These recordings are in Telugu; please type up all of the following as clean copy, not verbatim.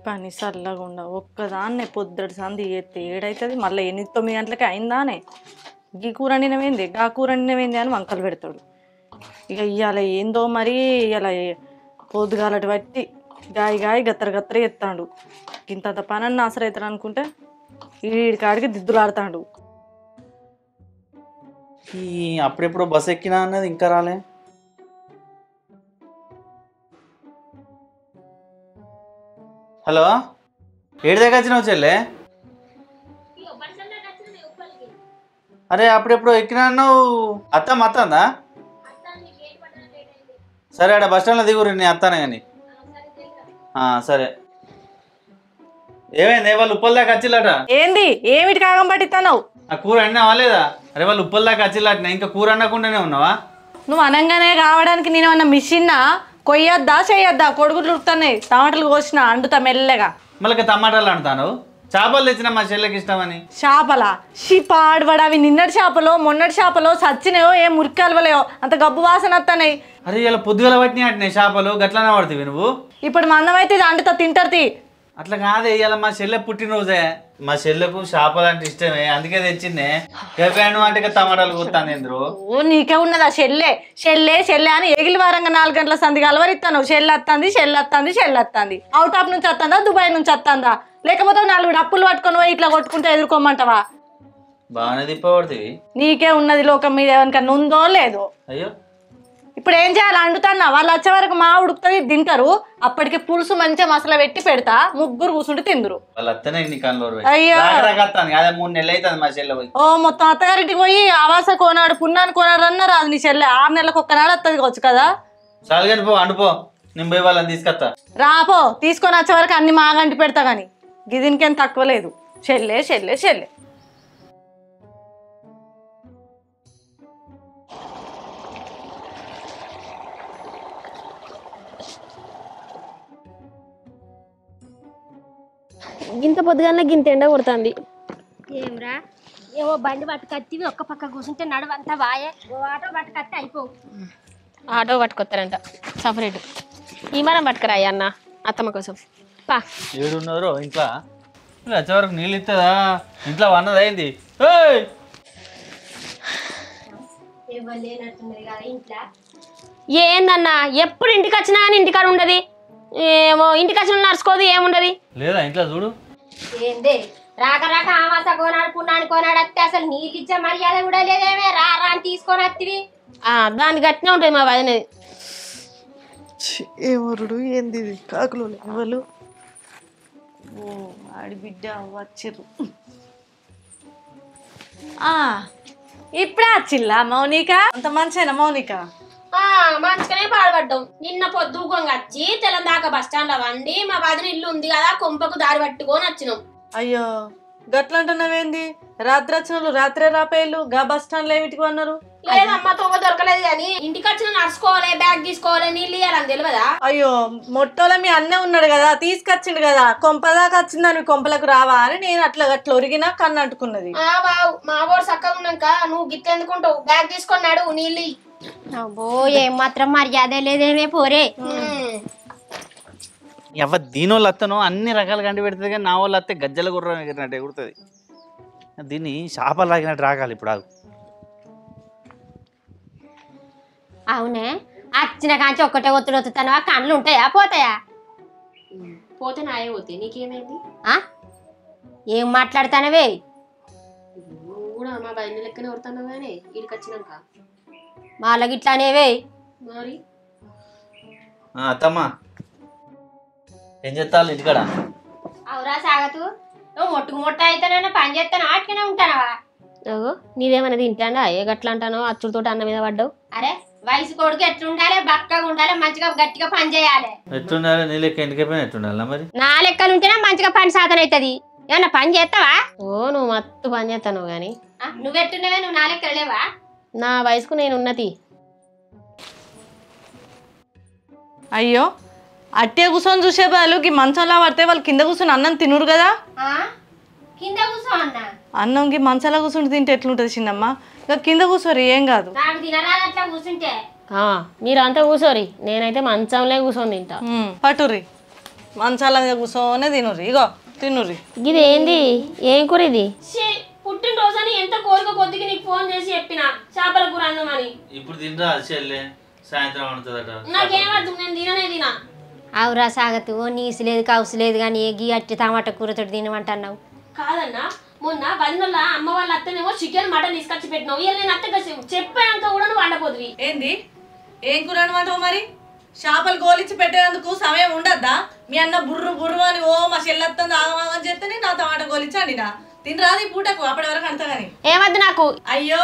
పని చల్లగుండా ఒక్కదాన్నే పొద్దుటి సంది ఎత్తే ఏడైతుంది మళ్ళీ 8-9 గంటలకి అయిందానే ఈ కూర నినవేంది ఆ కూర నినవేంది అని వంకలు పెడతాడు. ఇక ఇవాళ ఏందో మరి ఇలా పొద్దుగాలటి బట్టి గాయి గత్తర గత్తర ఎత్తాడు. ఇంత పనన్న ఆసరైతాడు అనుకుంటే వీడికాడికి దిద్దులాడుతాడు. అప్పుడెప్పుడు బస్ ఎక్కినా అన్నది ఇంకా రాలే. హలో, ఏడు దగ్గర వచ్చినావు చెల్లె? అరే అప్పుడెప్పుడు ఎక్కినా అన్నావు. అత్తందా? సరే ఆడ బస్ స్టాండ్లో దిగురు, నేను అత్తానే కానీ. సరే. ఏమైంది వాళ్ళు ఉప్పల దాకా వచ్చిల్లట? ఏంది ఏమిటి కాగం పట్టిస్తున్నావు? ఆ కూర అన్నావా లేదా? అరే వాళ్ళు ఉప్పల దాకా వచ్చిల్లట, ఇంకా కూర అన్నకుండానే ఉన్నావా? నువ్వు అనంగానే కావడానికి నేనేమన్నా మిషన్నా? కొయ్యొద్దా చేయొద్దా? కొడుకులు ఉడుకుతున్నాయి, టమాటాలు కోసిన అండుతా మెల్లగా. మళ్ళీ టమాటాలు అంటాను. చేపలు తెచ్చిన మా చెల్లెకి ఇష్టమని. చేపలా? పాడబడ అవి నిన్నటి చేపలో మొన్నటి చేపలో సచ్చినాయో ఏం మురికాలవలేయో అంత గబ్బు వాసన వస్తున్నాయి. అరే ఇలా పొద్దుగల పట్టినాయి అంటున్నాయి చేపలు, గట్లనే పడుతుంది నువ్వు. ఇప్పుడు మందమైతే ఇది అంటుతా తింటారు. అట్లా కాదే, ఇలా మా చెల్లె పుట్టినరోజే. మా చెల్లెకు చేపలు అంటే ఇష్టమే, అందుకే తెచ్చిందే. రేపాను అంటే టమాటాలు కొత్తాను ఎందుకు? ఓ నీకే ఉన్నదా చెల్లె అని ఎగిలి వారంగా 4 గంటల సంది కలవరిస్తాను. చెల్లి వస్తుంది. అవుట్ ఆఫ్ నుంచి వస్తుందా, దుబాయ్ నుంచి వస్తుందా? లేకపోతే 4 డప్పులు పట్టుకొని పోయి ఇట్లా కొట్టుకుంటే ఎదుర్కోమంటావా? బాగానే తిప్పబడుతుంది. నీకే ఉన్నది లోకం మీద ఎవరికన్నా ఉందో లేదో. అయ్యో ఇప్పుడు ఏం చేయాలి? అండుతున్నా వాళ్ళు వచ్చే వరకు మా ఉడుకుతుంది తింటారు. అప్పటికి పులుసు మంచిగా మసాలా పెట్టి పెడతా, ముగ్గురు కూర్చుంటే తిందురు. అయ్యో 3 నెలలు అవుతుంది మా చెల్లె పోయి. ఓ మొత్తం అత్తగారింటికి పోయి ఆవాస కోనాడు పున్నాను కోనాడు అన్నారు. అది నీ చెల్లె 6 నెలలకు ఒక్కనాడు వస్తుంది కావచ్చు కదా. చాలుగాని పో, అండిపో, నేను పోయి వాళ్ళని తీసుకొస్తా. రాపో, తీసుకొని వచ్చే వరకు అన్ని మాగంటి పెడతా గాని గిదినికేం తక్కువ లేదు. చెల్లె. గింత పొద్దుగానే గింత ఎండ కొడుతుంది. ఏమ్రా ఏవో బండి పట్టుకొత్తివి ఒక్క పక్క కూర్చుంటే నడవంతా బాయే. ఆటో పట్టుకొత్తే అయిపోవు. ఆటో పట్టుకొస్తారంట సపరేట్. ఈ మనం పట్టుకురా అన్న అత్తమ్మ కోసం. పా ఏడున్నారో ఇంట్లో వచ్చే వరకు నీళ్ళు ఇస్తుందా? ఇంట్లో వన్నది అయింది. ఏందన్నా ఎప్పుడు ఇంటికి వచ్చినా కానీ ఇంటికాడ ఉండదు. ఏమో ఇంటికి వచ్చిన నడుచుకోదు, ఏముండదు లేదా ఇంట్లో చూడు. ఏంది రాక ఆవాస కోనాడు పున్నాడు కోనాడు వస్తే అసలు నీళ్ళు ఇచ్చే మర్యాద కూడా లేదేమే. రా అని తీసుకొని వత్తివి. దానికి గట్టినే ఉంటుంది మా వదినది. ఏమరుడు ఏంది కాకులు ఎవరు? ఓ ఆడిబిడ్డ వచ్చిర్రు. ఇప్పుడే వచ్చిల్లా మౌనిక? అంత మంచిగా మౌనిక? మంచిగానే పాడుపడ్డాం. నిన్న పొద్దుగంగా వచ్చి తెలంగాణ బస్ స్టాండ్ లో వండి మా వదిన ఇల్లు ఉంది కదా, కొంపకు దారి పట్టుకొని వచ్చినాం. అయ్యో గట్లంటున్నావేంది? రాత్రి వచ్చిన రాత్రే రాపేళ్ళు గా బస్ స్టాండ్ లో ఏమిటికి అన్నారు? లేదమ్మా తొమ్మ దొరకలేదు కానీ ఇంటికి వచ్చిన నడుచుకోవాలి, బ్యాగ్ తీసుకోవాలి, నీళ్ళు ఇవ్వాలని తెలియదా? అయ్యో మొట్టోల మీ అన్నే ఉన్నాడు కదా, తీసుకొచ్చిండు కదా, కొంపదాకా వచ్చిందని కొంపలకు రావా అని నేను అట్లా ఒరిగినా కన్ను అంటుకున్నది. మా వాడు చక్కగా ఉన్నాక నువ్వు గిట్ల ఎందుకుంటావు? బ్యాగ్ తీసుకున్నాడు, నీళ్ళు. అబ్బో ఏం మాత్రం మర్యాద లేదేమే పోరే. దీని వాళ్ళు అత్తను అన్ని రకాలు కంటి పెడుతుంది కానీ నా వాళ్ళు అత్తే గజ్జల గుర్రం ఎగిరినట్టు ఎగురుతుంది. దీన్ని చేపలు లాగినట్టు రాగాలి ఇప్పుడు. అవునే వచ్చిన కాంచి ఒక్కటే ఒత్తుడు వత్తుతాను. ఆ కళ్ళు ఉంటాయా పోతాయా? పోతే నాయే పోతాయి, నీకేమైంది? ఏం మాట్లాడతానవే? నువ్వు కూడా మా బయట లెక్కనే కొడుతున్నావు కానీ వీడికి వచ్చినాక వాళ్ళకి ఇట్లానేవే మరి. అత్తమ్మా ఏం చేస్తాను ఇంటికాడ? అవురా సాగతు నువ్వు మొట్టుకు మొట్ట అయితేనే పని చేస్తాను ఆటగానే ఉంటానవా? నీదేమన్నా తింటాడా? ఏ గట్లా అంటానో అచ్చులతో అన్న మీద పడ్డావు. అరే వయసు కొడుకు ఎట్లుండాలి? బక్కగా ఉండాలి, మంచిగా గట్టిగా పని చేయాలి. ఎట్లుండాలి? నీ లెక్క ఎండికైపోయినా ఎట్లుండాలి మరి? నా లెక్కలు ఉంటేనే మంచిగా పని సాధన అవుతుంది. ఏమన్నా పని చేస్తావా? నువ్వు మత్తు పని చేస్తాను గాని నువ్వెట్టున్నావే? నువ్వు నా లెక్కలు లేవా? నా వయసుకు నేను ఉన్నతి. అయ్యో అట్టే కూర్చొని చూసే వాళ్ళు ఈ మంచంలా పడితే వాళ్ళు కింద కూర్చొని అన్నం తినురు కదా. కింద కూర్చో అన్న. అన్నంకి మంచాలా కూర్చుంటే తింటే ఎట్లుంటది చిన్నమ్మ? ఇక కింద కూర్చోరు ఏం కాదు. నాకు తినరాదు అట్లా కూర్చుంటే. మీరు అంతా కూర్చోరి, నేనైతే మంచంలే కూర్చొని తింటా. పట్టుర్రి మంచాల మీద కూర్చోనే తినుర్రి. ఇగో తినుర్రి. ఇది ఏంది? ఏం కూర ఇది? పుట్టినరోజు అని ఎంత కోరిక కొద్దిగా నీకు ఫోన్ చేసి చెప్పిన చేపల కూర అన్నమని. ఇప్పుడు తినరా చెల్లె, సాయంత్రం వండుతుందట. నాకేమద్దు, నేను తినా. అవురా సాగతు, నీసు లేదు కౌసు లేదు కానీ గీ అట్టి టమాటా కూరతో తినమంటున్నావు. కాదన్నా, మొన్న వదినల అమ్మ వాళ్ళ అత్తనేమో చికెన్ మటన్ తీసుకొచ్చి పెట్టినావు. ఇవాళ నేను అత్త చెప్పాక కూడా నువ్వు వండపోదువి. ఏంది? ఏం కూర అనమాటవు మరి? చేపలు గోలిచ్చి పెట్టేందుకు సమయం ఉండద్దా? మీ అన్న బుర్రు బుర్రు అని ఓ మా చెల్లెత్తంది ఆగమాగని చెప్తే నా టమాటా గోలిచ్చండి నా తినరాదు ఈ పూటకు. అప్పటి వరకు అంతా గాని ఏమద్దు నాకు. అయ్యో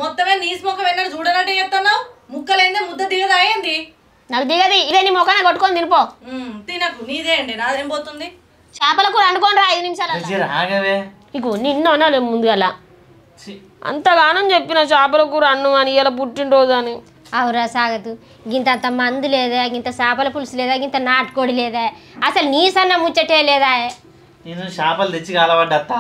మొత్తమే నీసు మొక్క వెన్నడు చూడనట్టు చెప్తున్నావు. ముక్కలైందే ముద్ద దిగదా ఏంది? నాకు దిగది. ఇదే నీ మొక్కనే కొట్టుకొని తినిపో. తినకు, నీదే అండి, నాదేం పోతుంది. చేపల కూర వండుకోండి రా 5 నిమిషాలు. ఆగవే, ఇగో నిన్ను అనాలి ముందుగల అంతగానం చెప్పిన చేపల కూర అన్ను అని ఇలా పుట్టినరోజు అని. అవురా సాగదు, గింత మందు లేదా, గింత చేపల పులుసు లేదా, గింత నాటుకోడి లేదా, అసలు నీ సన్న ముచ్చటే లేదా? నేను చేపలు తెచ్చి కాలబడ్డత్త.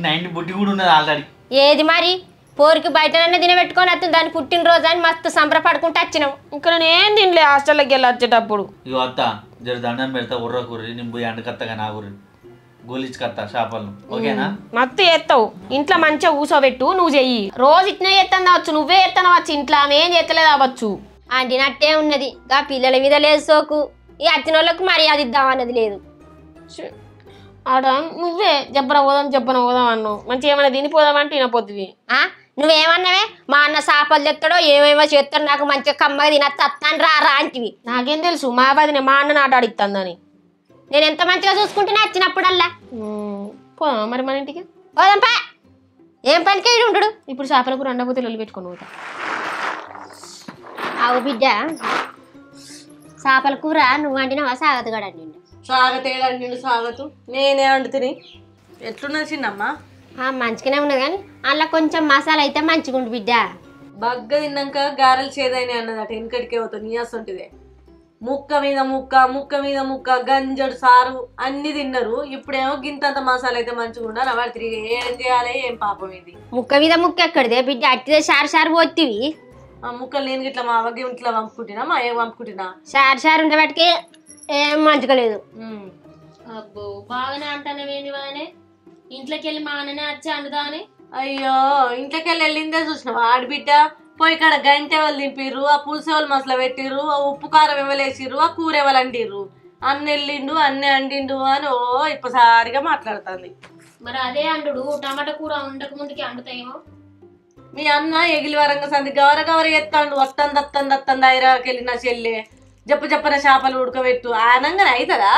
90 బుట్టి కూడా ఉన్నది ఆల్రెడీ. ఏది మరి? పోరికి బయటనన్నా తినబెట్టుకొని వస్తుంది దాన్ని పుట్టినరోజు అని మస్తు సంబరపడుకుంటూ వచ్చినావు. ఇక్కడ నేను తినలే హాస్టల్కి వెళ్ళి వచ్చేటప్పుడు. ఇగో అత్త జర దండం పెడతా, ఉర్ర కూర్రి నేను పోయి అండకత్తగా నా కూర్రి గోలిచ్చుకత్తా చేపలను, ఓకేనా? మత్తు చేస్తావు ఇంట్లో మంచిగా కూసోబెట్టు, నువ్వు చెయ్యి. రోజు ఇట్నే చేస్తాను అవచ్చు, నువ్వే చేస్తాను వచ్చు, ఇంట్లో ఆమె ఏం చేస్తలేదు అవ్వచ్చు. అంటినట్టే ఉన్నది. గా పిల్లల మీద లేదు సోకు, ఈ అచ్చిన వాళ్ళకు మర్యాద ఇద్దామన్నది లేదు. ఆడ నువ్వే చెప్పన పోదాం అన్నావు. మంచిగా ఏమైనా తినిపోదామంటే తినపోద్దువి. నువ్వేమన్నావే? మా అన్న చేపలు తెస్తాడో ఏమేమో చేస్తాడు, నాకు మంచిగా కమ్మగా తినత్తాను రా అంటివి. నాకేం తెలుసు మా బాధిని మా అన్న నాట ఆడిస్తాందని. నేను ఎంత మంచిగా చూసుకుంటేనే వచ్చినప్పుడల్లా. పోదాం మరి మన ఇంటికి పోదాంపా. ఏం పనికి ఉంటాడు ఇప్పుడు? చేపల కూర వండకపోతే లొల్లి పెట్టుకొని పోతా. అవు బిడ్డ, చేపల కూర నువ్వు వండినావా సాగతు కూడా అండి? సాగతేడండి సాగతు, నేనే వండు తిని. ఎట్లున్నది చిన్నమ్మా? మంచిగానే ఉన్నది కానీ అందులో కొంచెం మసాలా అయితే మంచిగా ఉండు బిడ్డ. బగ్గ తిన్నాక గారెలు చేదైనా అన్నదట. వెనకటికే అవుతుంది నీ అసంటిదే. ముక్క మీద ముక్క, ముక్క మీద ముక్క, గంజడు సారు అన్ని తిన్నారు. ఇప్పుడేమో గింతంత మసాలా అయితే మంచిగా ఉండాలి. వాడు తిరిగి ఏం చేయాలి? ఏం పాపం ఇది? ముక్క మీద ముక్క ఎక్కడిదే బిడ్డ? అట్టిదే షారు పోతివి. ఆ ముక్కలు నేను ఇట్లా మా అవ్వకి ఇట్లా పంపుకుంటున్నా, మా ఏం పంపుకుంటున్నా. షారు ఉండబట్టికి ఏం మంచిగా లేదు. అబ్బో బాగానే అంటానేవేంది వానే? ఇంట్లోకి వెళ్ళి మా అన్ననే వచ్చి అండుదా అని. అయ్యో ఇంట్లోకి వెళ్ళిందే చూసినావా ఆడబిడ్డ? పోయి ఇక్కడ గంటె వాళ్ళు దింపిర్రు, ఆ పులుసు వాళ్ళు మసలు పెట్టిర్రు, ఆ ఉప్పు కారం ఎవలేసిర్రు, ఆ కూర ఎవరు అండిర్రు, అన్న వెళ్ళిండు అన్నీ అండిండు అని ఓ ఇప్పసారిగా మాట్లాడుతుంది. మరి అదే అండు టమాటా కూర ఉండక ముందుకి అండుతాయేమో. మీ అన్న ఎగిలి వరంగా సంది గవర ఎత్తాడు. వత్తంది ఐరాకి వెళ్ళిన చెల్లె చెప్పన చేపలు ఉడకబెట్టు ఆనంగానే అవుతుందా?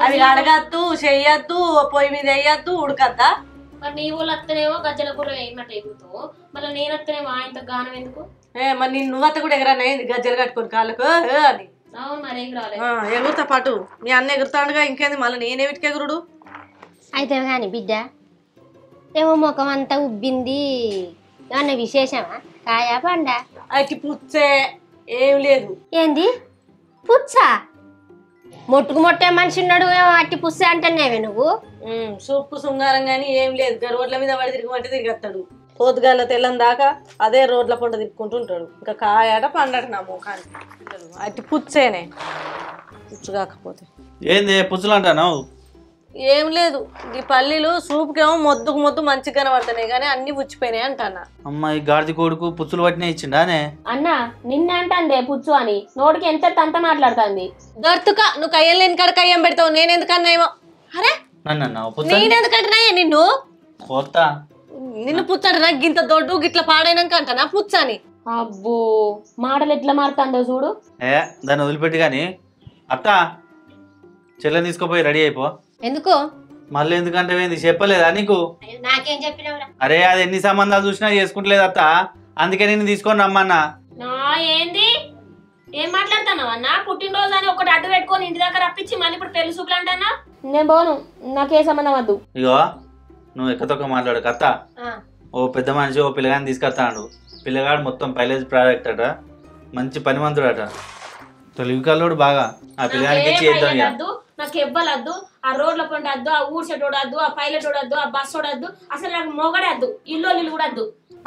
అవి అడగద్దు, చెయ్యొద్దు, పొయ్యి మీద వేయద్దు, ఉడకద్దా? మరి నీ వాళ్ళు అత్తనేమో గజ్జల కూర వేయమట ఎగురుతావు, మళ్ళీ నేను అత్తనేమో ఇంత గానం ఎందుకు? మరి నేను నువ్వు అత్త కూడా ఎగరానయ్యింది గజ్జలు కట్టుకొని కాళ్ళకు అని. అవును మరి ఎగురాలి. ఎగురుతా పాటు మీ అన్న ఎగురుతాడుగా, ఇంకేంది మళ్ళీ నేనేమిటికి ఎగురుడు? అయితే కానీ బిడ్డ ఏమో ముఖం అంతా ఉబ్బింది, ఏమన్నా విశేషమా? కాయా పండ? అట్టి పుచ్చే ఏం లేదు. ఏంది పుచ్చా? మొట్టే మనిషి ఉన్నాడు, అట్టి పుచ్చ అంటేనేవే నువ్వు? సూపు శృంగారం కానీ ఏం లేదు. రోడ్ల మీద వాడి తిరిగమంటే తిరిగేస్తాడు. పొద్దుగాల తెల్లని దాకా అదే రోడ్ల పంట తిప్పుకుంటుంటాడు. ఇంకా కాయట పండట నా ముఖానికి. అట్టి పుచ్చేనే, పుచ్చు కాకపోతే ఏంది పుచ్చులు అంటాను? ఏం లేదు, ఈ పల్లీలు సూపుకేమో మొద్దు మంచిగా కనబడుతున్నాయి కానీ అన్ని పుచ్చిపోయినాయి అంటానా. అమ్మాయి గాడిది కొడుకు పుచ్చులు పట్టిన ఇచ్చిండానే అన్న నిన్న అంటాందే పుచ్చు అని, నోటికి ఎంత అంత మాట్లాడుతుంది. దొరుకుక నువ్వు కయ్యం లేని కాడ కయ్యం పెడతావు, నేనెందుకన్నా ఏమో. అరే నేనెందుకంటున్నా నిన్ను పుచ్చంటున్నా? గింత దొడ్డు గిట్ల పాడైనాక అంటానా పుచ్చని? అబ్బో మాటలు ఎట్లా మారుతుందో చూడు. దాన్ని వదిలిపెట్టి కానీ అత్త చెల్లెని తీసుకుపోయి రెడీ అయిపో. ఎందుకు? మళ్ళీ ఎందుకంటే ఏంది చెప్పలేదా నీకు? నాకేం చెప్పినవరా? అరే అది ఎన్ని సంబంధాలు చూసినా చేసుకుంటలేదు అత్త, అందుకే నేను తీసుకొని రమ్మన్నా. ఏంది ఏం మాట్లాడుతున్నావు అన్న? పుట్టినరోజు అని ఒకటి అడ్డు పెట్టుకొని ఇంటి దగ్గర రప్పించి మళ్ళీ ఇప్పుడు పెళ్లి సూపులు అంటానా? నేను పోను, నాకే సంబంధం వద్దు. ఇగో నువ్వు ఎక్కతొక్క మాట్లాడు అత్త. ఓ పెద్ద మనిషి ఓ పిల్లగాని తీసుకొస్తాడు. పిల్లగాడు మొత్తం పైలేజ్ ప్రాజెక్ట్ అట, మంచి పనిమంతుడు అట, తెలివికల్లోడు బాగా. ఆ పిల్లగానికి చేద్దాం. నాకు ఇవ్వలద్దు, ఆ రోడ్ల పంట వద్దు, ఆ ఊడ్చేటోడు వద్దు, ఆ పైలట్ వద్దు, ఆ బస్సు వద్దు, అసలు నాకు మొగడే వద్దు, ఇల్లు కూడా వద్దు.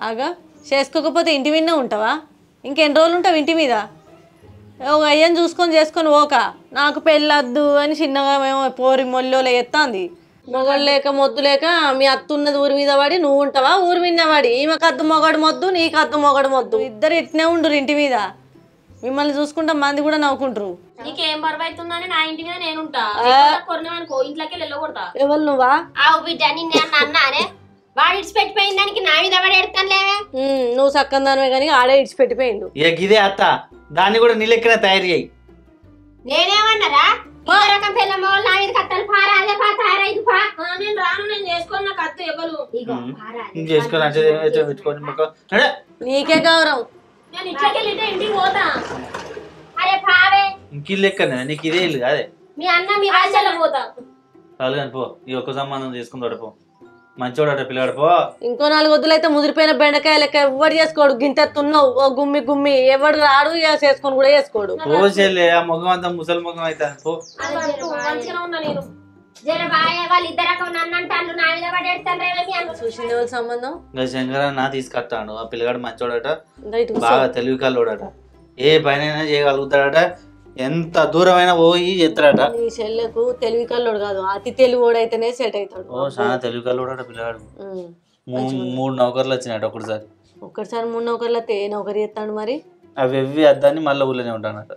ఆగా చేసుకోకపోతే ఇంటి మీద ఉంటావా? ఇంకెన్ని రోజులు ఉంటావు ఇంటి మీద? అయ్యని చూసుకొని చేసుకొని పోక నాకు పెళ్ళొద్దు అని చిన్నగా మేము పోరి మొల్లోలో ఎత్తాంది. మొగడు లేక మొద్దు లేక మీ అత్త ఉన్నది ఊరి మీద పడి నువ్వు ఉంటావా ఊరి మీద పడి ఈమెకు అద్దు మొగడు మొద్దు నీకు అద్దు మొగడు మొద్దు ఇద్దరు ఇట్నే ఉండు ఇంటి మీద. మిమ్మల్ని చూసుకుంటా మంది కూడా నవ్వుకుంటారు. నీకేం బరువు అవుతుందని నా ఇంటి మీద నేనుంటా కొరినామనుకో ఇంట్లోకి వెళ్ళకూడతా. ఎవరు నువ్వా? ఆవు బిడ్డ నిన్ను అన్నానే వాడు ఇడిచిపెట్టిపోయిన దానికి నా మీద పడి ఎడతాను లేవే. నువ్వు సక్కని దానివే కానీ ఆడే ఇడిచిపెట్టిపోయిండు. ఇదే అత్త దాన్ని కూడా నీ లెక్కన తయారు చేయి. నేనేమన్నారా రకం పిల్లమ్మ వాళ్ళు నా మీద కట్టాలి పారా అదే పా తయారైదు పా. నేను రాను నేను చేసుకోను నాకు అత్త ఎవరు చేసుకోవాలి. నీకే గౌరవం. నేను ఇంట్లోకి వెళ్ళి ఇంటికి పోతా. అరే పావే ఇంక లెక్కనే నీకు ఇదే ఇల్లు కాదే. మీ అన్న మీ రాజ్యాలకు పోతా. చాలు కానీ పో ఈ ఒక్క సంబంధం చేసుకుంటాడు పో. మంచోడట పిల్లాడు పో. ఇంకో 4 వద్దులు అయితే ముదిరిపోయిన బెండకాయ లెక్క ఎవరు చేసుకోడు. గింతెత్తున్నావు ఓ గుమ్మి గుమ్మి ఎవడు రాడు చేసుకొని కూడా చేసుకోడు. పో చెల్లె ఆ ముఖం అంతా ముసలి ముఖం అయితే పో. మంచిగా ఉన్నా నేను. జర బాయ్ వాళ్ళు ఇద్దరు నన్ను అంటారు నా మీద పడి ఎడతాను. చూసింది ఎవరి సంబంధం? ఇంకా శంకరన్న తీసుకొస్తాడు. ఆ పిల్లగాడు మంచోడట, బాగా తెలివి కల్లోడట, ఏ పైన చేయగలుగుతాడట, ఎంత దూరమైనా పోయి ఎత్తాడట. నీ చెల్లెకు తెలివి కల్లోడు కాదు అతి తెలివిడు అయితేనే సెట్ అవుతాడు. ఓ చాలా తెలివి కల్లోడట పిల్లగాడు. 3 నౌకర్లు వచ్చినాయట ఒకటిసారి. ఒక్కసారి 3 నౌకర్లు అయితే ఏ నౌకరి చేస్తాడు మరి? అవి ఎవ్వి అద్దాన్ని మళ్ళీ ఊళ్ళోనే ఉంటానట.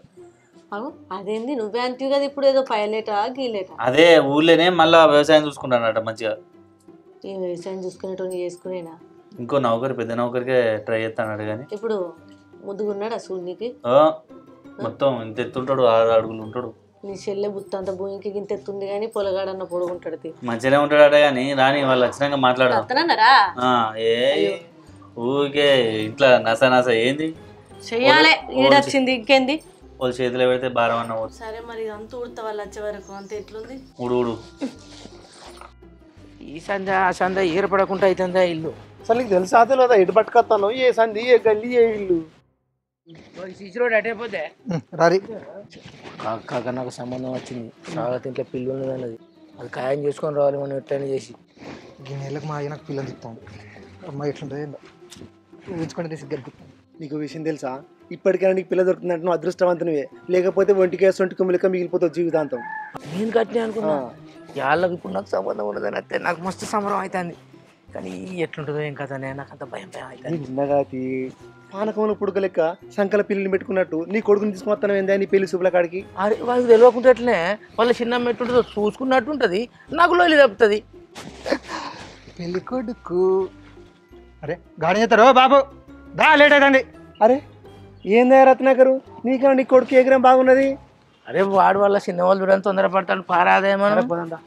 అదేంది నువ్వే అంటివి కదా ఇప్పుడు ఏదో పైలేటా గీలేటా? అదే ఊళ్ళోనే మళ్ళా వ్యవసాయం చూసుకుంటానట మంచిగా. ఈ వ్యవసాయం చూసుకునేటోని చేసుకునేనా? ఇంకో నౌకరి పెద్ద నౌకరికే ట్రై చేస్తానట. కానీ ఇప్పుడు ముద్దుగున్నాడా సూర్యునికి? మొత్తం ఇంత ఎత్తుంటాడు, 6 అడుగులు ఉంటాడు. నీ చెల్లె బుత్త అంత భూమికి గింత ఎత్తుంది కానీ పొలగాడన్న పొడుగుంటాడు. మంచిగానే ఉంటాడట కానీ రాని వాళ్ళు ఖచ్చితంగా మాట్లాడతానన్నారా? ఏ ఊరికే ఇంట్లో నస నస ఏంది చెయ్యాలే. ఈడొచ్చింది ఇంకేంది? వాళ్ళు చేతిలో పెడితే భారం అన్న. సరే మరి అంత ఉడతా వాళ్ళు వచ్చే వరకు అంత ఎట్లుంది? ఉడు ఈ సంధ ఆ సంధ ఏర్పడకుండా అవుతుందా ఇల్లు? అసలు నీకు తెలుసా తెలియదా ఎటు పట్టుకొస్తాను ఏ సంధి ఏ గల్లీ ఏ ఇల్లు సీసీ రోడ్ అటైపోతే రారి కాక నాకు సంబంధం వచ్చింది. చాలా ఇంట్లో పిల్లి ఉన్నది అన్నది. అది ఖాయం చేసుకొని రావాలి మనం ఎట్లయినా చేసి. ఈ నెలకు మా నాకు పిల్లలు తిస్తాం. అమ్మాయి ఎట్లుంటుంది ఊహించుకుంటే సిగ్గర. నీకు విషయం తెలుసా ఇప్పటికైనా నీకు పిల్ల దొరుకుతుందంటే నువ్వు అదృష్టవంతునివే. లేకపోతే ఒంటికి ఒంటి కొమ్మిలక మిగిలిపోతావు జీవితాంతం. నేను కట్టినా అనుకున్నా వాళ్ళకి ఇప్పుడు నాకు సంబంధం ఉండదని అయితే నాకు మస్తు సంబరం అవుతుంది. కానీ ఎట్లుంటుందో ఏం కదా నాకు అంత భయం అవుతుంది. నిన్నగాతి పానకంలో పుడక లెక్క సంకల పిల్లిని పెట్టుకున్నట్టు నీ కొడుకుని తీసుకొస్తాను ఏందా నీ పెళ్లి శుభ్ల కాడికి? అరే వాళ్ళకి తెలియకుండా ఎట్లనే వాళ్ళ చిన్న ఎట్టుంటుందో చూసుకున్నట్టు ఉంటుంది. నాకు లోలి తప్పుతుంది. పెళ్లి కొడుకు అరే గాడి చేస్తారో బాబు దా లేట్ అవుతుంది. అరే ఏందా రత్నాకరు నీకన్నా నీ కొడుకు ఎగరం బాగున్నది. అరే వాడు వాళ్ళ చిన్నవాళ్ళు చూడని తొందరపడతాను పారాదేమో పోదా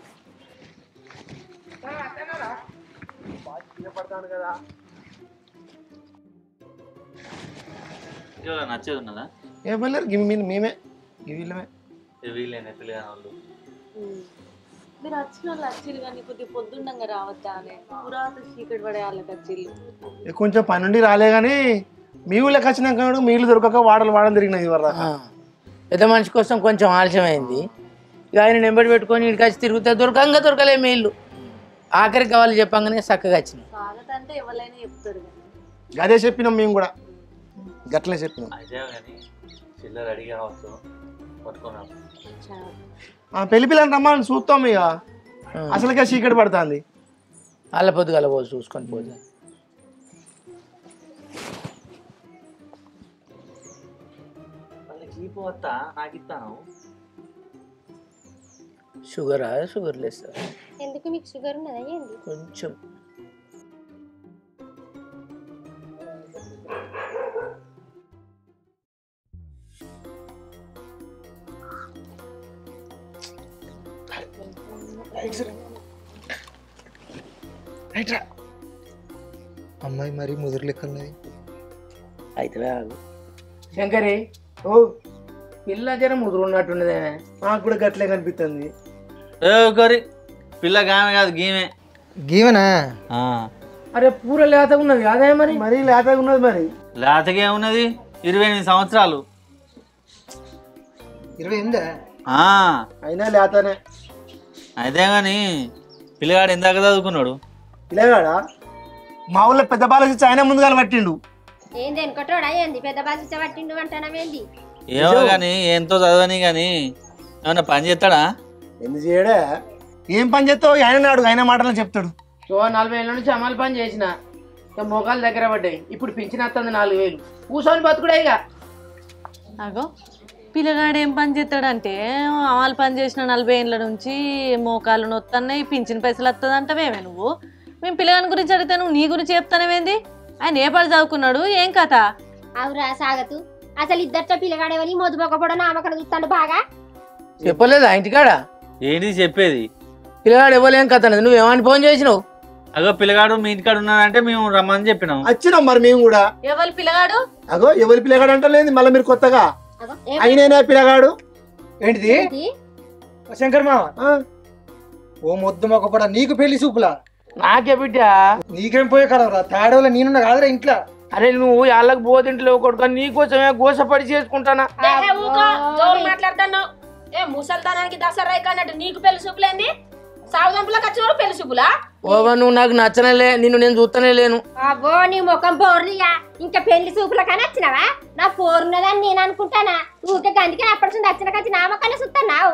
కదా. నచ్చేది ఉన్నదా? ఏమన్నారు గివి మేమే గివిలమే వీళ్ళేనే పిల్లగాని వాళ్ళు. మీరు వచ్చిన వాళ్ళు వచ్చిరు కానీ కొద్దిగా పొద్దున్నంగా రావద్దా అని పురాత చీకటి పడే వాళ్ళకి వచ్చిళ్ళు. కొంచెం పని నుండి రాలే కానీ మీ ఊళ్ళకి వచ్చినాక మీ ఇల్లు దొరకక వాడలు తిరిగినాయి ఇవ్వరా. పెద్ద మనిషి కోసం కొంచెం ఆలస్యమైంది. ఇక ఆయన నెంబర్ పెట్టుకొని ఇంటికి వచ్చి తిరుగుతే దొరకలే మీ ఇల్లు. ఆఖరికి కావాలి చెప్పంగానే చక్కగా వచ్చినాయి. అంటే ఎవరైనా చెప్తారు. అదే చెప్పినాం మేము కూడా గట్లనే చెప్పినాం. అయితే కానీ చిల్లర అడిగా వస్తు పట్టుకున్నాం. పెళ్లి పిల్లని రమ్మని చూస్తాం. ఇక అసలుకే చీకటి పడుతుంది. వాళ్ళ పొద్దుగాల పోదు చూసుకొని పోదు. వాళ్ళకి పోతా నాకు ఇస్తాను. షుగరా షుగర్ లెస్ ఎందుకు మీకు షుగర్ ఉన్నదా ఏంది? కొంచెం అమ్మాయి మరి ముదురు లెక్క ఉన్నది. అయితే శంకరి ఓ పిల్ల జర ముదురున్నట్టున్నదే. నాకు కూడా గట్లే కనిపిస్తుంది. పిల్ల గామె కాదు గీమే. గీవనా? అరే పూర లేతగా ఉన్నది అదే మరి మరీ లేతగా ఉన్నది. మరి లేతగా ఉన్నది. 28 సంవత్సరాలు. 28 అయినా లేతనే. అయితే కానీ పిల్లగాడు ఎందాక చదువుకున్నాడు? పిల్లగాడా మా ఊళ్ళో పెద్ద బాలకి ఆయన ముందుగా పట్టిండు. ఏంది వెనుకటోడా ఏంది పెద్ద బాధ్యత పట్టిండు అంటానవేంది? ఏమో కానీ ఎంతో చదవని కానీ ఏమన్నా పని చేస్తాడా? ఎందుకు చేయడే? ఏం పని చేస్తావు? ఆయన నాడు ఆయన మాటలు చెప్తాడు. 40 ఏళ్ళ నుంచి అమలు పని చేసిన మోకాలు దగ్గర పడ్డాయి. ఇప్పుడు పింఛన్ వస్తుంది 4000. కూర్చొని బతుకుడే ఇక. అగో పిల్లగాడు ఏం పని చేస్తాడంటే అమలు పని చేసిన 40 ఏళ్ళ నుంచి మోకాలు నొత్తన్నాయి, పింఛన్ పైసలు వస్తుంది అంటవేమే నువ్వు. మేము పిల్లగాని గురించి అడిగితే నువ్వు నీ గురించి చెప్తానేమేంది? ఆయన ఏ పని చదువుకున్నాడు, ఏం కథ? అవురా సాగతు, అసలు ఇద్దరితో పిల్లగాడేవని మొద్దుపోకపోవడం నామకడ చూస్తాడు బాగా. చెప్పలేదా ఇంటికాడ? ఏంటి చెప్పేది? పిల్లగాడు ఇవ్వలేం కథ. నువ్వేమని ఫోన్ చేసినావు? అగో పిల్లగాడు మీ ఇంటికాడ ఉన్నాడంటే మేము రమ్మని చెప్పినాం. వచ్చినాం మరి మేము కూడా. ఎవరి పిల్లగాడు? అగో ఎవరి పిల్లగాడు అంటలేదు మళ్ళీ మీరు కొత్తగా. అయినా పిల్లగాడు ఏంటిది శంకర్ మామ? ఓ మొద్దు మొక్కపడ నీకు పెళ్లి చూపులా? నాకే బిడ్డ. నీకేం పోయే కలవరా? తేడవల నేనున్నా కాదురా ఇంట్లో. అరే నువ్వు వాళ్ళకి బోధింట్లో కొడుకు నీకోసమే గోసపడి చేసుకుంటానా? మాట్లాడతాను ఏ ముసల్దానానికి దసరా అన్నట్టు నీకు పెళ్లి చూపులేంది? సాగుదంపులకు వచ్చినప్పుడు పెళ్లి చూపులా? ఓవా నువ్వు నాకు నచ్చనేలే, నేను చూస్తనే లేను. అబ్బో నీ ముఖం పోర్లియా, ఇంకా పెళ్లి చూపుల కానీ వచ్చినావా? నా పోరున్నదని నేను అనుకుంటానా? ఊరికే గందికే అప్పటి వచ్చిన కచ్చి నామకన్నా చూస్తున్నావు.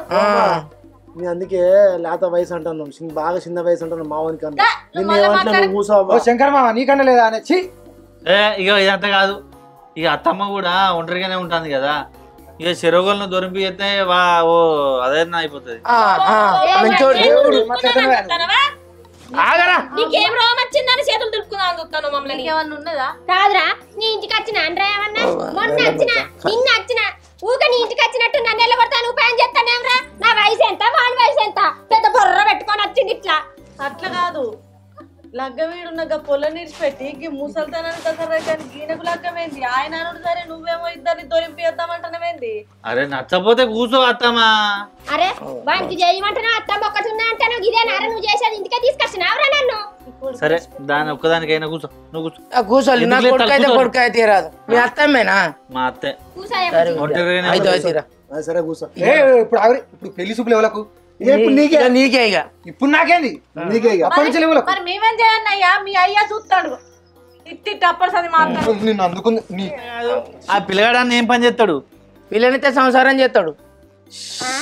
నేను అందుకే లేత వయసు అంటాను, బాగా చిన్న వయసు అంటాను మావానికి అంత. నిన్ను ఓ శంకర్ మామ నీకన్నా లేదా అనేసి ఇక ఇదంతా కాదు. ఇక అత్తమ్మ కూడా ఒంటరిగానే ఉంటుంది కదా, ఇక చెరువులను దొరికి చేస్తే ఓ అదేనా అయిపోతుంది. నీకేం రోగం వచ్చిందని చేతులు దులుపుకుందాం చూస్తాను. మమ్మల్ని ఏమన్నా ఉన్నదా? కాదురా, నీ ఇంటికి వచ్చిన అండ్రా ఏమన్నా మొన్న వచ్చిన నిన్న వచ్చిన ఊక నీ ఇంటికి వచ్చినట్టు నన్ను వెళ్ళగొడతాను ఉపాయం చేస్తానేమ్రా? నా వయసు ఎంత, వాడి వయసు ఎంత? పెద్ద బొర్ర పెట్టుకొని వచ్చింది ఇట్లా. అట్లా కాదు, లగ్గవీడున్న పొలం నిడిచిపెట్టి గీ ముసల్తానాన్ని దసరా కానీ గీనకు లగ్గమేంది? ఆయన అనుడు సరే, నువ్వేమో ఇద్దరిని తొలింపిద్దామంటానమేంది? అరే నచ్చపోతే కూర్చో అత్తమ్మా. అరే వానికి చేయమంటున్నా అత్తమ్మ ఒక్కటున్నా అంటాను. ఇదే నార నువ్వు చేసేది ఇంటికే తీసుకొచ్చినావురా నన్ను. సరే దాని ఒక్కదానికైనా కూర్చో, నువ్వు కూర్చో. కూర్చోాలి. నా కొడుకు అయితే తీరాదు. మీ అత్తమ్మేనా? మా అత్తే ఒంటరిగానే. సరే కూర్చో. ఇప్పుడు పెళ్లి చూపులు ఎవరకు? నీకే ఇక. ఇప్పుడు నాకేంది? నీకే ఇక. అప్పటి నుంచి ఎవరకు? మరి మేమేం చేయండి అయ్యా? మీ అయ్యా చూస్తాడు ఇట్టి అప్పటి సది మాట్లాడు. నిన్ను అందుకుంది. ఆ పిల్లగాడాన్ని ఏం పని చేస్తాడు? పిల్లనితే సంసారం చేస్తాడు.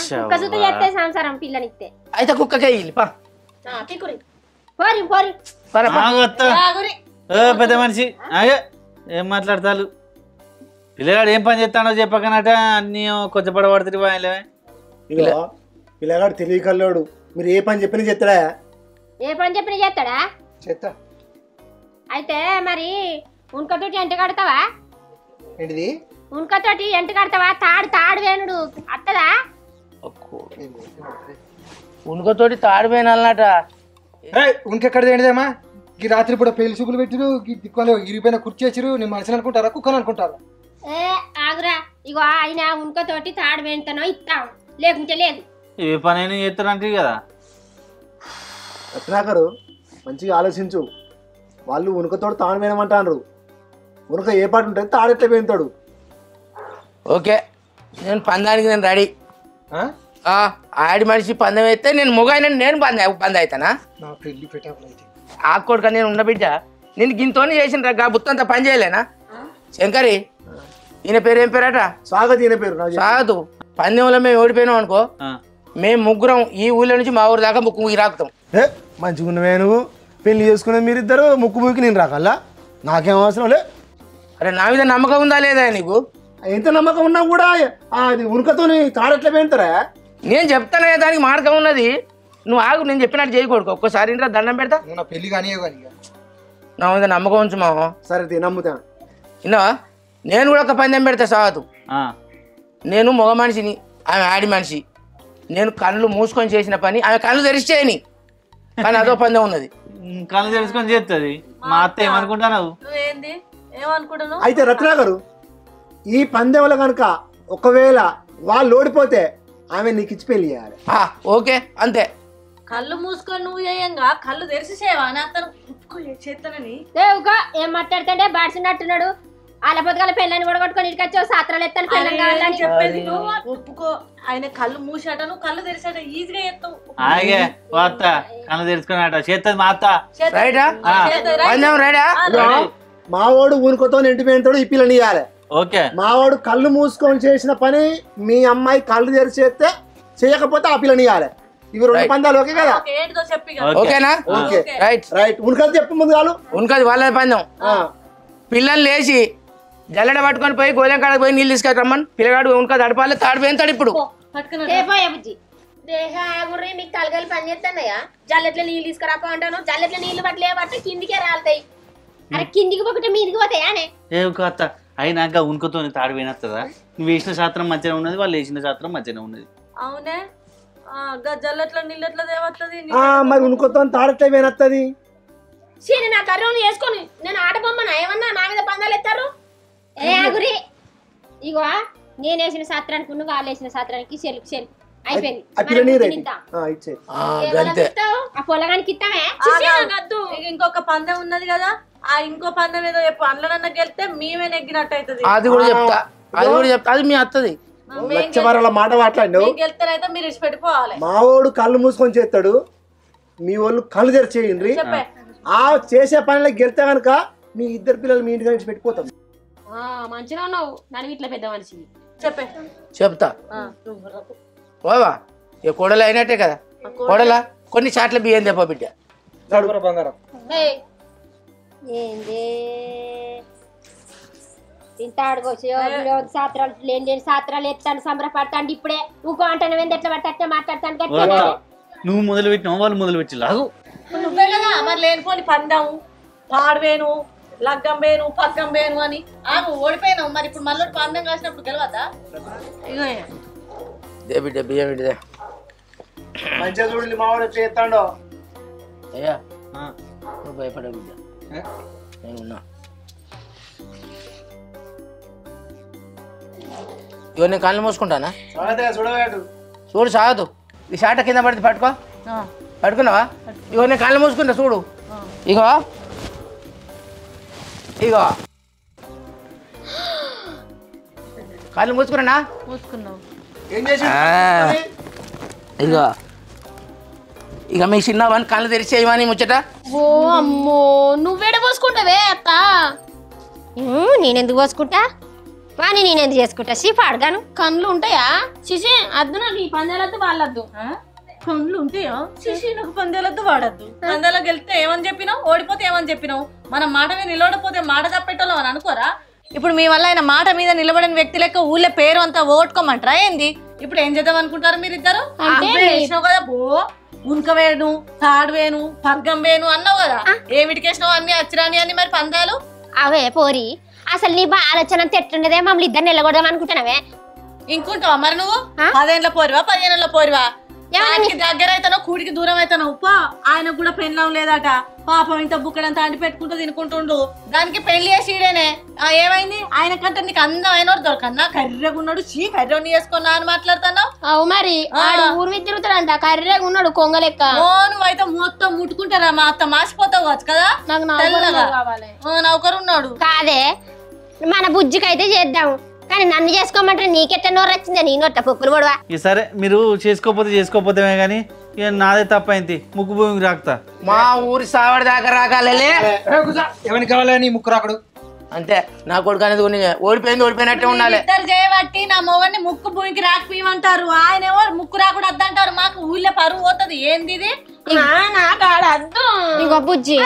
కుక్క సుత చేస్తే సంసారం పిల్లనిస్తే. అయితే కుక్కకే ఇల్లు పా. పోరి పోరి పెద్ద మనిషి అదే ఏం మాట్లాడతారు? పిల్లగాడు ఏం పని చేస్తాడో చెప్పకనట అన్ని కొంచెం పడబడుతుంది. పిల్లగాడు తెలియకల్లోడు, మీరు ఏ పని చెప్పినా చేస్తాడా? ఏ పని చెప్పినా చేస్తాడా? చేస్తా. అయితే మరి ఉన్కతోటి ఎంట కడతావా? ఏంటిది? ఉన్కతోటి ఎంట కడతావా? తాడు వేణుడు అత్తదా? ఉనుకతోటి తాడు వేనాలన్నట. ఇంకెక్కడిది ఏంటిదేమా? ఈ రాత్రి ఇప్పుడు పెళ్లి చూపులు పెట్టిరు, దిక్కులు ఇరిగిపోయిన కుర్చీ వేసిరు. నేను మనుషులు అనుకుంటారా కుక్కలు అనుకుంటారా? ఏ ఆగురా, ఇగో ఆయన ఉన్కతోటి తాడు వేణుతానో ఇస్తాం, లేకుంటే లేదు. ఏ పనైనా చేస్తారంటే కదా. రత్నాకరు మంచిగా ఆలోచించు. వాళ్ళు ఉనుకతోడు తాను వేయమంటారు. ఉనుక ఏ పాటు ఉంటుంది, తాడు ఎట్లా వేస్తాడు? ఓకే, నేను పందానికి నేను రెడీ. ఆడి మనిషి పందెం అయితే నేను మొగాయన నేను పంద అవుతానా? నా పెళ్లి పెట్టాలి ఆకుకోడుక నేను ఉన్న బిడ్డ. నేను గింతోనే చేసిన గా బుత్తంతా పని చేయలేనా? శంకరి ఈయన పేరు ఏం పేరట? స్వాగత్. ఈయన పేరు స్వాగతు. పందెంలో మేము ఓడిపోయినాం అనుకో, మేము ముగ్గురం ఈ ఊళ్ళో నుంచి మా ఊరు దాకా ముక్కు రాకుతాం. మంచిగా ఉన్నవే నువ్వు. పెళ్లి చేసుకునే మీరిద్దరు ముక్కు ముక్కి నేను రాకల్లా? నాకేం అవసరం లే. అరే నా మీద నమ్మకం ఉందా లేదా నీకు? ఎంత నమ్మకం ఉన్నా కూడా అది ఉనుకతో తాడు ఎట్లా వేస్తారా? నేను చెప్తానే దానికి మార్గం ఉన్నది. నువ్వు ఆగు, నేను చెప్పినట్టు చేయకూడదు. ఒక్కసారి ఇంట్లో దండం పెడతా. నా పెళ్లి కానీ నా మీద నమ్మకం ఉంచు మామ. సరే నమ్ముతా. విన్నావా? నేను కూడా ఒక పందెం పెడతా సాగతు. నేను మగ మనిషిని, ఆమె ఆడి మనిషి. నేను కళ్ళు మూసుకొని చేసిన పని ఆమె కళ్ళు తెరిచి చేయని, కానీ అదో పందెం ఉన్నది. కళ్ళు తెలుసుకొని చేస్తుంది. మా అత్త ఏమనుకుంటున్నావు? నువ్వేంది ఏమనుకుంటున్నావు? అయితే రత్నాకరు, ఈ పందెంలో కనుక ఒకవేళ వాళ్ళు ఓడిపోతే ఆమె నీకు ఇచ్చి పెళ్లి చేయాలి. ఓకే అంతే. కళ్ళు మూసుకొని నువ్వు చేయంగా కళ్ళు తెరిచి చేయవా? అతను చేస్తానని ఏం మాట్లాడుతుంటే బాడ్చినట్టున్నాడు. వాళ్ళ పొద్దుగాల పెళ్ళని కూడా కొట్టుకొని ఇటుకొచ్చావు. సాత్రాలు ఎత్తాను పెళ్ళం కావాలని చెప్పేది నువ్వు ఒప్పుకో. ఆయన కళ్ళు మూసాట, నువ్వు కళ్ళు తెరిచాట, ఈజీగా చేస్తావు. ఆగే అత్త కళ్ళు తెలుసుకున్నట చేస్తుంది మా అత్త. రైటా? పందెం రైటా? మా వాడు ఊనుకోతో ఇంటి పోయినతో ఈ పిల్లని ఇవ్వాలి. ఓకే మావాడు కళ్ళు మూసుకొని చేసిన పని మీ అమ్మాయి కళ్ళు తెరిచి చేస్తే చేయకపోతే ఆ పిల్లని ఇవ్వాలి. ఇవి 2 పందాలు ఓకే కదా? ఏంటిదో చెప్పి ఓకేనా? Okay right right. ఉనకది చెప్పు ముందు కాలు. ఉనకది వాళ్ళ పందెం. పిల్లలు లేచి జల్లెడ పట్టుకొని పోయి గోధుమ కాడకు పోయి నీళ్ళు తీసుకురమ్మని పిల్లగాడు ఉనకది అడపాలి. తాడిపోయింతాడు ఇప్పుడు. బుజ్జి గుర్రి మీకు తలగలు పని చేస్తున్నాయా? జల్లెట్ల నీళ్ళు తీసుకురాపో అంటాను. జల్లెట్ల నీళ్ళు పట్టలేబట్టే కిందికే రాలుతాయి. అరే కిందికి పోకుంటే మీదికి పోతాయానే? ఏ అత్త అయినాక ఉనుకతో తాడు పోయినస్తుందా? నువ్వు వేసిన శాస్త్రం మధ్యన ఉన్నది, వాళ్ళు వేసిన శాస్త్రం మధ్యన ఉన్నది. అవునే జల్లెట్ల నీళ్ళెట్లా దేవత్తది? మరి ఉనుకొత్తో తాడట్లే పోయినత్తది. సీని నా కర్రలు వేసుకొని నేను ఆట బొమ్మనా ఏమన్నా నా మీద పందాలు ఎత్తారు? ఏ ఆగురి ఇగో నేను వేసిన శాస్త్రానికి నువ్వు వాళ్ళు వేసిన శాస్త్రానికి చెల్లు అయిపోయింది. ఆ పొలగానికి ఇస్తామే. ఇంకొక పందెం ఉన్నది కదా, ఆ ఇంకో పందెం ఏదో చెప్పు. అందులోనన్నా గెలితే మేమే నెగ్గినట్టు అవుతుంది. అది కూడా చెప్తా, అది కూడా చెప్తా. అది మీ అత్తది మాట మాట్లాడినావు. గెలితేనైతే మీరు ఇచ్చి పెట్టిపోవాలి. మావోడు కళ్ళు మూసుకొని చేస్తాడు, మీ వాళ్ళు కళ్ళు తెరిచేయండి. ఆ చేసే పనిలో గెలితే కనుక మీ ఇద్దరు పిల్లలు మీ ఇంటికి నుంచి పెట్టిపోతాం. మంచిగా ఉన్నావు దాని ఇట్లా పెద్ద మనిషి. చెప్తా పోవా. ఇక కోడలు అయినట్టే కదా. కోడలా కొన్ని చాట్ల బియ్యం తెప్ప బిడ్డ. బంగారం ఏంది ఇంత ఆడుకోవచ్చు సాత్రాలు లేని సాత్రాలు ఎత్తాను సంబరపడతాండి. ఇప్పుడే ఊకో అంటాను ఎట్లా పడితే అట్లా మాట్లాడతాను. నువ్వు మొదలు పెట్టినావు, వాళ్ళు మొదలు పెట్టి లాగు. నువ్వే కదా మరి లేనిపోని పందాం పాడవేను లగ్గం వేను పగ్గం వేను అని ఓడిపోయినావు. మరి ఇప్పుడు మళ్ళీ పందెం కాసినప్పుడు గెలవద్దా? ఇదే బిడ్డ బియ్యం బిడ్డదే. మంచిగా చూడండి మావాడు చేస్తాడో. అయ్యా నువ్వు భయపడే బిడ్డ, నేనున్నా. ఇవో నేను కళ్ళు మూసుకుంటానా? చూడు సాగదు. ఈ షాట కింద పడితే పట్టుకో. పట్టుకున్నావా? ఇగో నేను కళ్ళు మూసుకుంటా చూడు. ఇగో ఇగో కళ్ళు మూసుకున్నా. ఇగో ఇక మీ చిన్నవని కళ్ళు తెరిచేయమని ముచ్చట. ఓ అమ్మో నువ్వేడ పోసుకుంటావే అత్త? నేనెందుకు పోసుకుంటా? వాని నేనెందుకు చేసుకుంటా? సీఫ్ అడగాను. కళ్ళు ఉంటాయా శిశి? అద్దు నాకు ఈ పందాలద్దు వాళ్ళద్దు. పండ్లు ఉంటాయో శిశి? నాకు పందేలద్దు వాడద్దు. పందేలకు వెళ్తే ఏమని చెప్పినావు, ఓడిపోతే ఏమని చెప్పినావు? మనం మాట మీద నిలబడిపోతే మాట తప్పేటోళ్ళం అని అనుకోరా? ఇప్పుడు మీ వల్ల ఆయన మాట మీద నిలబడిన వ్యక్తి లెక్క ఊళ్ళో పేరు అంతా ఓట్టుకోమంటారా ఏంది? ఇప్పుడు ఏం చేద్దాం అనుకుంటారు మీరిద్దరు? వేసినావు కదా బో, ఉనకవేను తాడువేను పగ్గం వేను అన్నావు కదా, ఏమిటికేసినావు అన్ని అచ్చిరాని అని మరి పందాలు? అవే పోరి అసలు నీ ఆలోచన ఎట్లుండదే? మమ్మల్ని ఇద్దరు నిలబడదాం అనుకుంటున్నావే. ఇంకుంటావా మరి నువ్వు? 10 ఏళ్ళ పోరివా 15 ఏళ్ళ పోరివా? దగ్గర అయితేనో కూడికి దూరం అయితేనో ఉప్ప. ఆయనకు కూడా పెళ్ళం లేదట పాపం. ఇంత బుక్కడంతా అంటి పెట్టుకుంటూ తినుకుంటుండు. దానికి పెళ్లి చేసి ఈడేనే ఏమైంది? ఆయన కంటే నీకు అందమైన దొరకన్నా కర్రెగున్నాడు. చీ కర్రెని చేసుకున్నా అని మాట్లాడుతున్నావు. అవు మరి ఊరు మీద తిరుగుతాడంట కర్రెగా ఉన్నాడు కొంగ లెక్క. నువ్వైతే మొత్తం ముట్టుకుంటారా మా అత్త మాసిపోతావు కావచ్చు కదా. నాకు నౌకరు ఉన్నాడు కాదే. మన బుజ్జికైతే చేద్దాం కానీ నన్ను చేసుకోమంటే నీకెట్ట నోరు వచ్చిందే? నీ నోట పొక్కులు పడవా? సరే మీరు చేసుకోపోతే కానీ ఇక నాదే తప్పైంది. ముక్కు భూమికి రాకుతా. మా ఊరి సావడి దాకా రాగాలే. ఎవరికి కావాలని ముక్కు రాకడు అంతే. నా కొడుకు అనేది ఓడిపోయినట్టే ఉండాలి. ఇద్దరు చేయబట్టి నా మొగన్ని ముక్కు భూమికి రాకపోయమంటారు. ఆయన ఎవరు ముక్కు రాకుడు వద్దంటారు. మాకు ఊళ్ళో పరువు పోతుంది. ఏంది ఇది? ఇగో బుజ్జి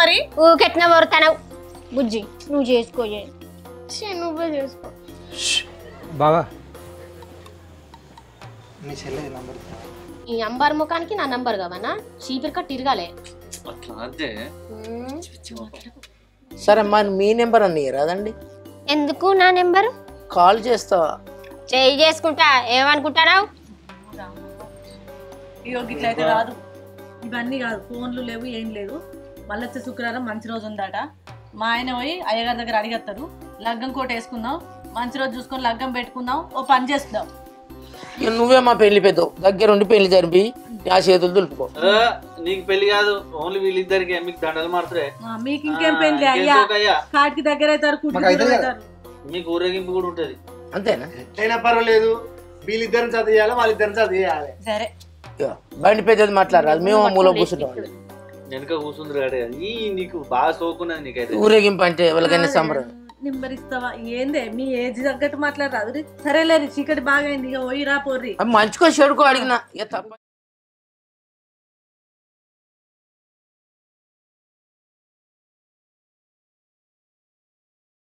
మరి ఊకెట్న వరుతానవు. బుజ్జి నువ్వు చేసుకో, నువ్వే చేసుకో. బావా నీ చెల్లె నంబర్ ఈ నంబర్ ముఖానికి నా నంబర్ కావనా? చీపిరి కట్టి తిరగాలే. సరే మరి మీ నెంబర్ అన్ని రాదండి. ఎందుకు నా నెంబర్? కాల్ చేస్తావా? చేయి చేసుకుంటా. ఏమనుకుంటారావు? ఇట్లయితే రాదు. ఇవన్నీ కాదు, ఫోన్లు లేవు ఏం లేదు. మళ్ళీ వచ్చే శుక్రవారం మంచి రోజు ఉందట. మా ఆయన పోయి అయ్యగారి దగ్గర అడిగేస్తారు. లగ్గం కోట వేసుకుందాం, మంచి రోజు చూసుకొని లగ్గం పెట్టుకుందాం, ఓ పని చేస్తున్నాం. నువ్వే మా పెళ్లి పెద్దవు, దగ్గరుండి పెళ్లి జరిపి ఆ చేతులు దులుపుకో. నీకు పెళ్లి కాదు, ఓన్లీ వీళ్ళిద్దరికి. మీకు దండలు మారుతాయి. మీకు ఇంకేం పెళ్లి అయ్యా? కాటికి దగ్గర అవుతారు, మీకు ఊరేగింపు కూడా ఉంటది. అంతేనా? అయినా పర్వాలేదు, వీళ్ళిద్దరిని చదివేయాలి, వాళ్ళిద్దరిని చదివేయాలి. సరే బండి పెద్దది మాట్లాడరాదు, మేము మూల కూర్చుంటాం. వెనక కూర్చుంది కాడే. నీకు బాగా సోకున్నది. నీకైతే ఊరేగింపు అంటే వాళ్ళకైనా సంబరం. నెంబర్ ఇస్తావా ఏందే మీ ఏజ్ తగ్గట్టు మాట్లాడరాదు సరేలేరు చీకటి బాగా అయింది ఇక పోయిరా పోర్రి మంచుకో చెడుకో అడిగినా ఇక తప్ప